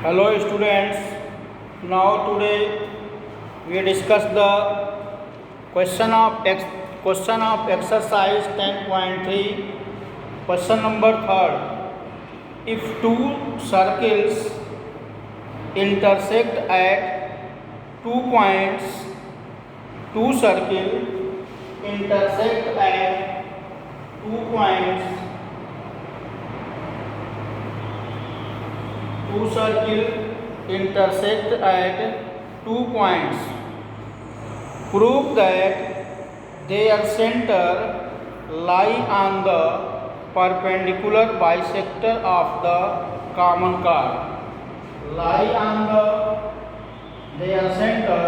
Hello students. Now today we discuss the question of exercise 10.3. Question number 3. If two circles intersect at 2 points, two circles intersect at 2 points. Two circles intersect at 2 points. Prove that their center lie on the perpendicular bisector of the common chord. Their center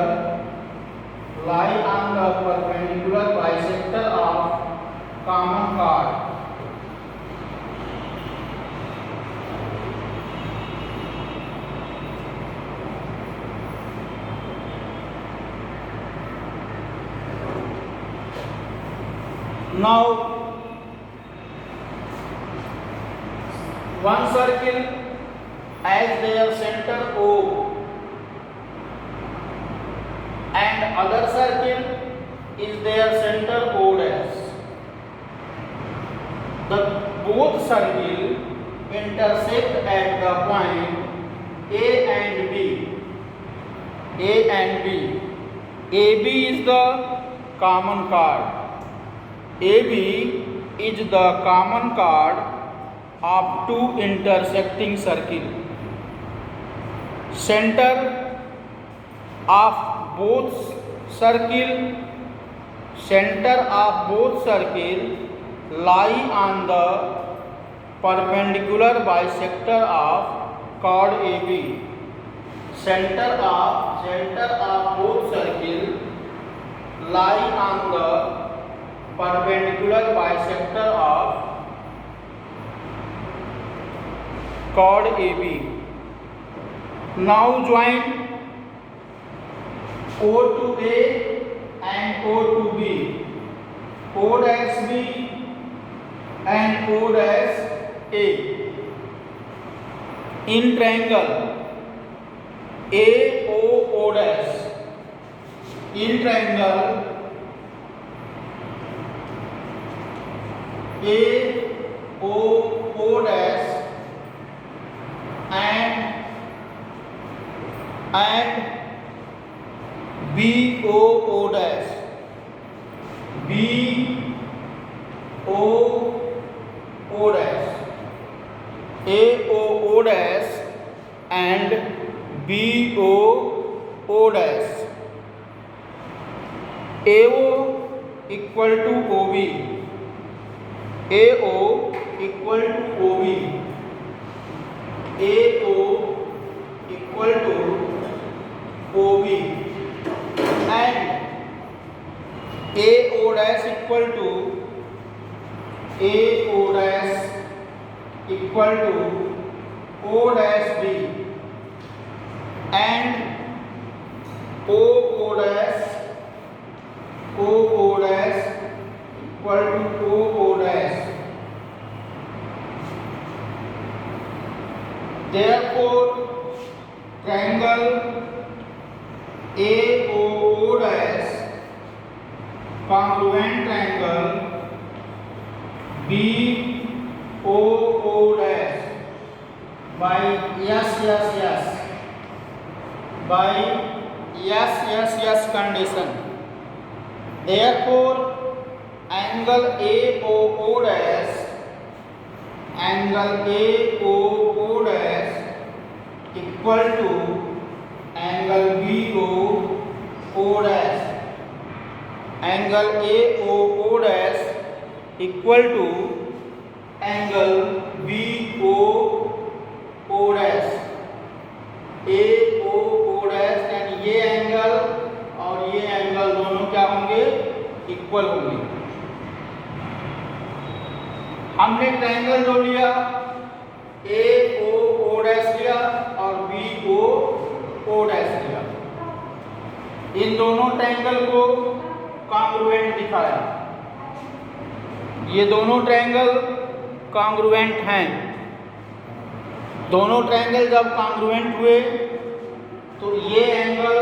lie on the perpendicular bisector of common chord. Now, one circle has their center O and other circle is their center O dash. The both circles intersect at the point A and B. AB is the common chord. AB is the common chord of two intersecting circles. Center of both circles lie on the perpendicular bisector of chord AB. Center of both circles lie on the perpendicular bisector of chord AB. Now join O to A and O to B, O dash B and O dash A in triangle AOO dash. In triangle AOO dash and BOO dash. BOO dash. AOO dash and BOO dash. AO equal to OB. AO equal to OB. AO equal to OB and AO dash equal to O dash B and OO dash equal to OO dash. Therefore, triangle AOO dash congruent triangle BOO dash by yes condition. Therefore, angle AOO dash equal to angle BOO dash. Angle AOO dash equal to angle BOO dash. AOO dash and ये angle और ये angle दोनों क्या होंगे? Equal होंगे. हमने triangle जो लिया AOO डैश लिया और BOO डैश लिया. इन दोनों ट्रायंगल को कॉन्ग्रुएंट दिखाया. ये दोनों ट्रायंगल कॉन्ग्रुएंट हैं. दोनों ट्रायंगल जब कॉन्ग्रुएंट हुए तो ये एंगल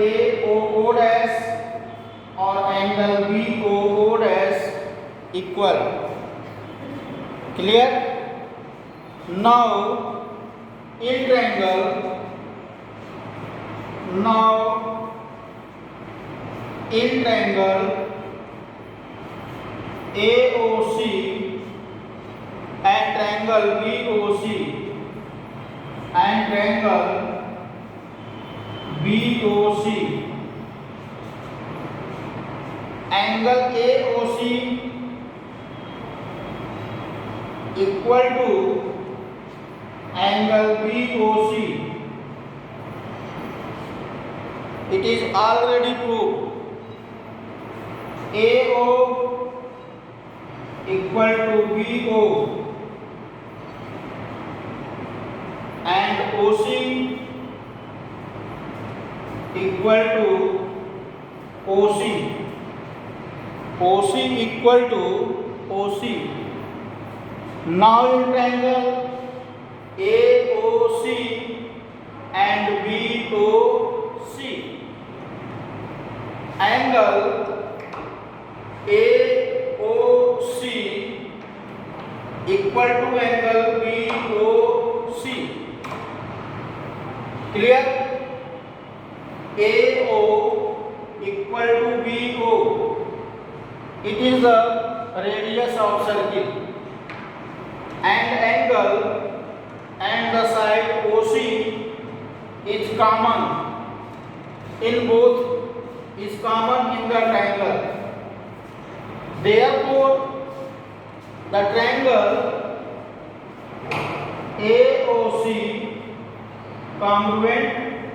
ए ओ डैश और angle B O dash equal. Clear? Now in triangle AOC and triangle BOC and triangle BOC, angle AOC equal to angle BOC. It is already proved. AO equal to BO and OC equal to OC. OC equal to OC. Now in triangle AOC and BOC, angle AOC equal to angle BOC. Clear? AO equal to BO. It is the radius of circle, and angle and the side OC is common in both, is common in the triangle. Therefore, the triangle AOC congruent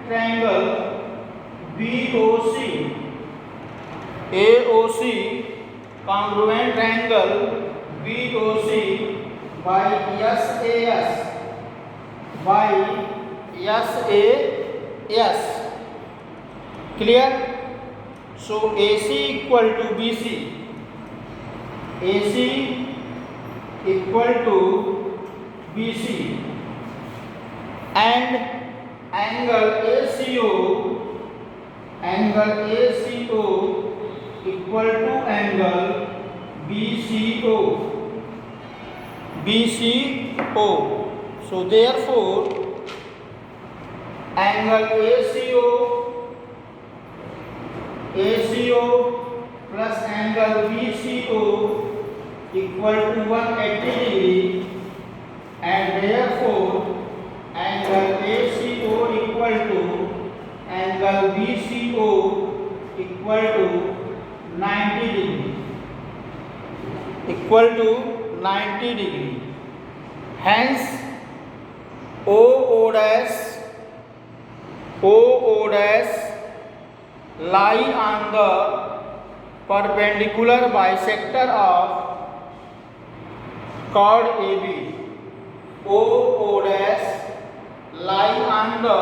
triangle BOC, AOC congruent triangle BOC by SAS, by SAS. Clear? So AC equal to BC, AC equal to BC, and angle ACO equal to angle BCO. So therefore angle ACO plus angle BCO equal to 180 degree, and therefore angle ACO equal to angle BCO equal to 90 degree, equal to 90 degree. Hence OO dash lie on the perpendicular bisector of chord AB. OO dash lie on the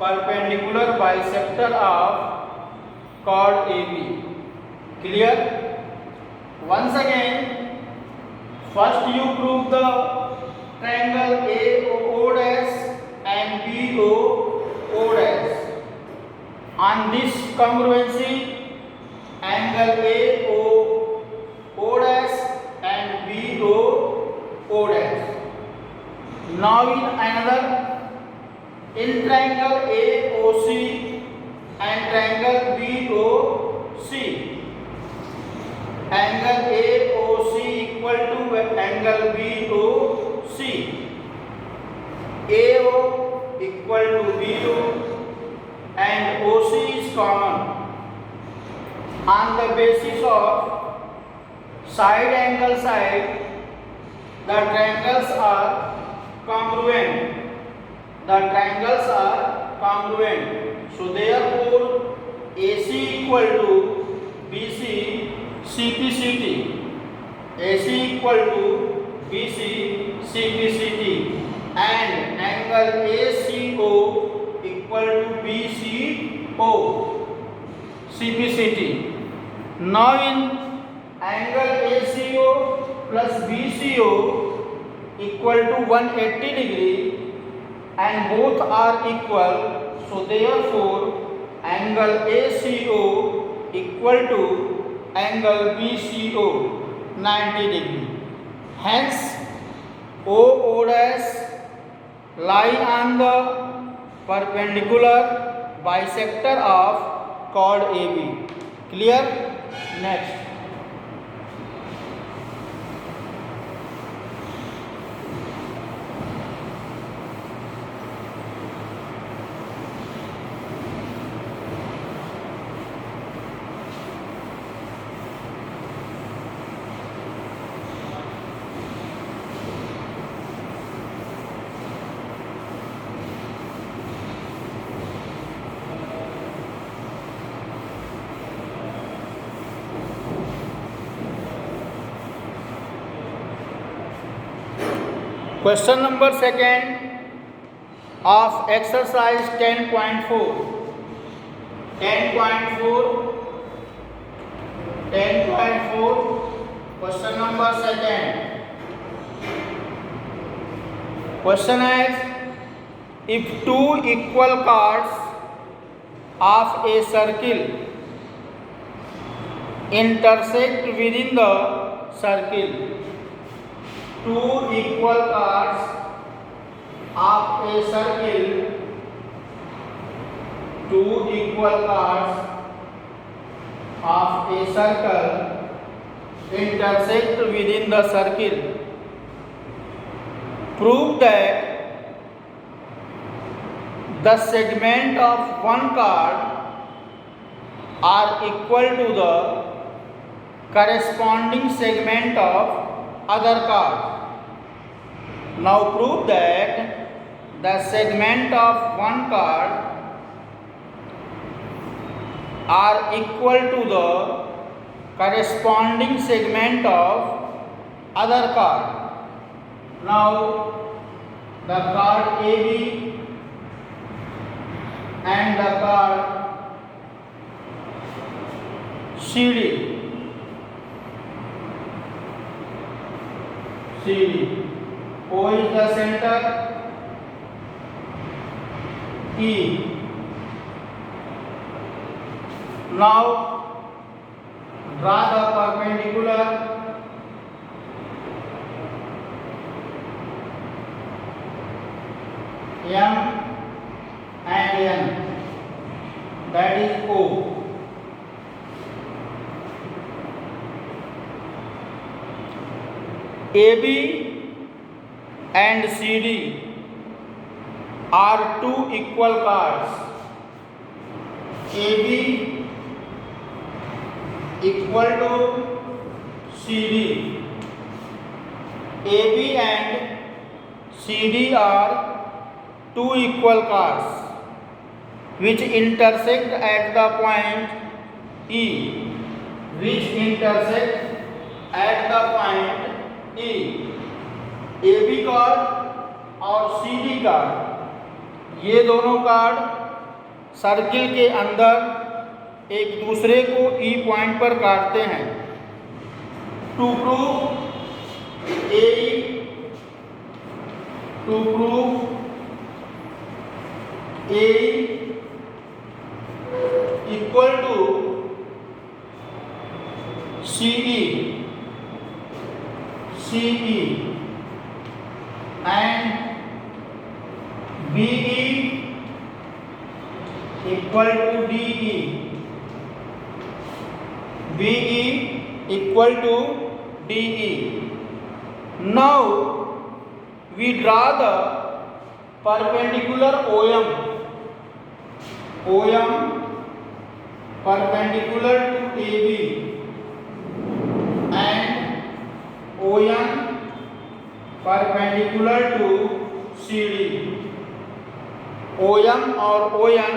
perpendicular bisector of chord AB. Clear? Once again, first you prove the triangle AO dash and BO dash. On this congruency, angle AO dash and BO dash. Now in another, in triangle AOC and triangle BOC, angle AOC equal to angle BOC, AO equal to BO, and OC is common. On the basis of side angle side, the triangles are congruent. So therefore AC equal to BC CPCT, AC equal to BC CPCT, and angle ACO equal to BCO CPCT. Now in angle ACO plus BCO, equal to 180 degree and both are equal, so therefore angle ACO equal to angle BCO 90 degree. Hence OO dash lie on the perpendicular bisector of chord AB. Clear? Next. Question number second of exercise 10.4. 10.4 question number second. Question is, if two equal chords of a circle intersect within the circle, two equal chords of a circle, two equal chords of a circle intersect within the circle. Prove that the segment of one chord are equal to the corresponding segment of other chord. Now prove that the segment of one chord are equal to the corresponding segment of other chord. Now the chord AB and the chord CD. O is the center, E. Now draw the perpendicular M and N, that is O. AB and CD are two equal chords. AB equal to CD. AB and CD are two equal chords which intersect at the point E. Which intersect at the point E. AB chord और CD chord, ये दोनों card circle के अंदर एक दूसरे को E point पर काटते हैं. To prove AE, to prove AE equal to CE and BE equal to DE. BE equal to DE. Now we draw the perpendicular OM. OM perpendicular to AB and ON perpendicular to CD. OM और ON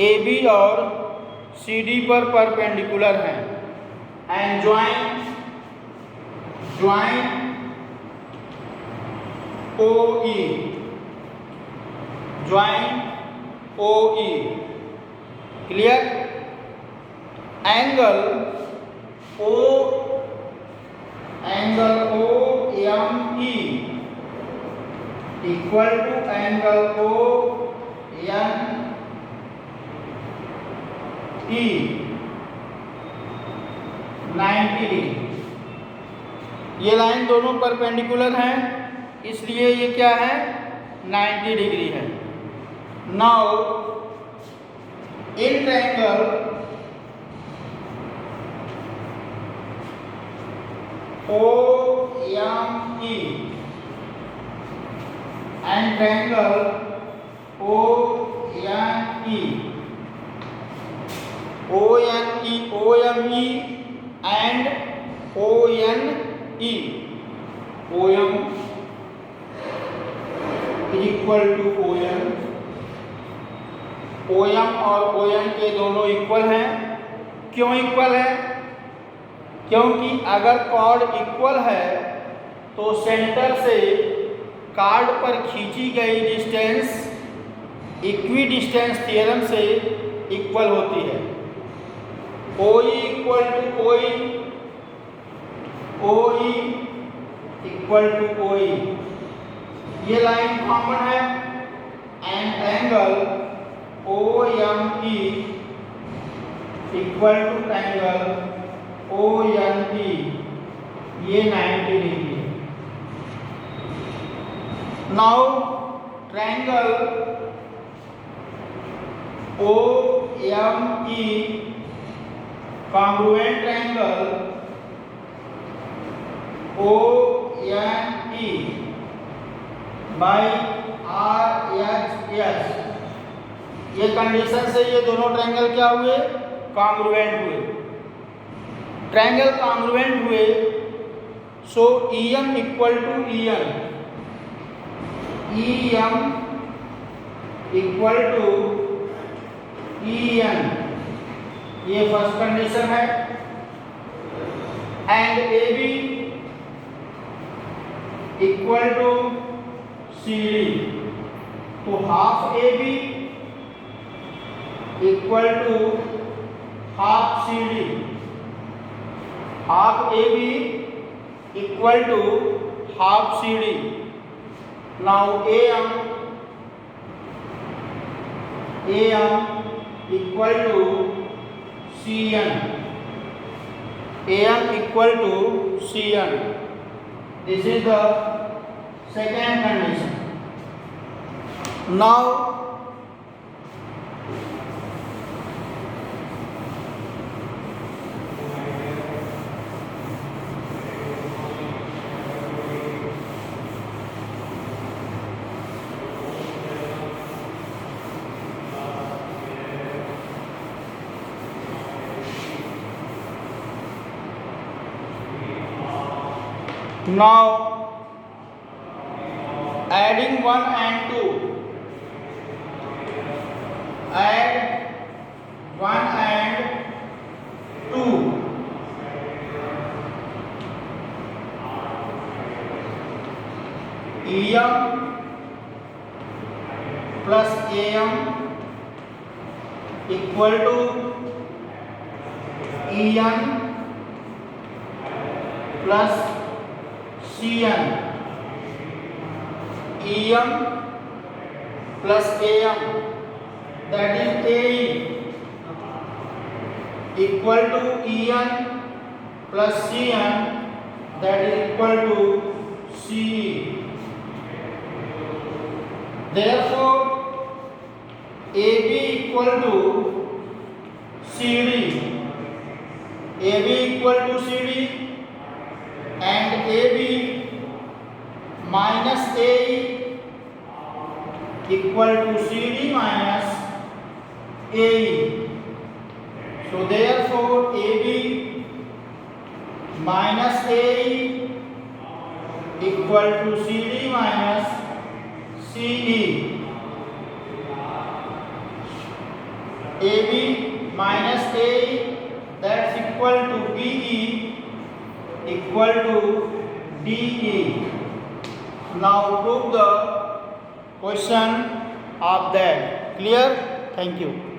AB और CD पर perpendicular हैं and join OE. Join OE. Clear? Angle OAB OME equal to angle ONE 90 degree. ये line दोनों perpendicular हैं, इसलिए ये क्या है, 90 डिग्री है। Now in triangle OME and triangle OME and ONE, OM is equal to ON, OM और ON के दोनों इक्वल हैं। क्यों इक्वल है? क्योंकि अगर कॉर्ड इक्वल है तो सेंटर से कार्ड पर खींची गई डिस्टेंस इक्वी डिस्टेंस थ्योरम से इक्वल होती है। OE equal to OE, OE equal to OE, ये लाइन कॉमन है। And angle OME equal to angle ONE, ये 90 डिग्री है। Now triangle OME congruent triangle ONE by RHS, ये condition से ये दोनों ट्रायंगल क्या हुए, कॉन्ग्रुएंट हुए। ट्रायंगल कॉन्ग्रुएंट हुए, so EM equal to EN, EM equal to EN, ये फर्स्ट कंडीशन है। And AB equal to CD, तो half AB equal to half CD, half AB equal to half CD। Now AM equal to CN, AM equal to CN, this is the second condition. Now adding 1 and 2, add 1 and 2, EM plus AM equal to EN plus CN, EM plus AM, that is AE equal to EN plus CN, that is equal to CE. Therefore AB equal to CD, AB equal to CD and AB minus AE equal to CD minus AE. So therefore AB minus AE equal to CD minus CE. AB minus AE, that's equal to BE equal to DE. Now prove the question of that. Clear? Thank you.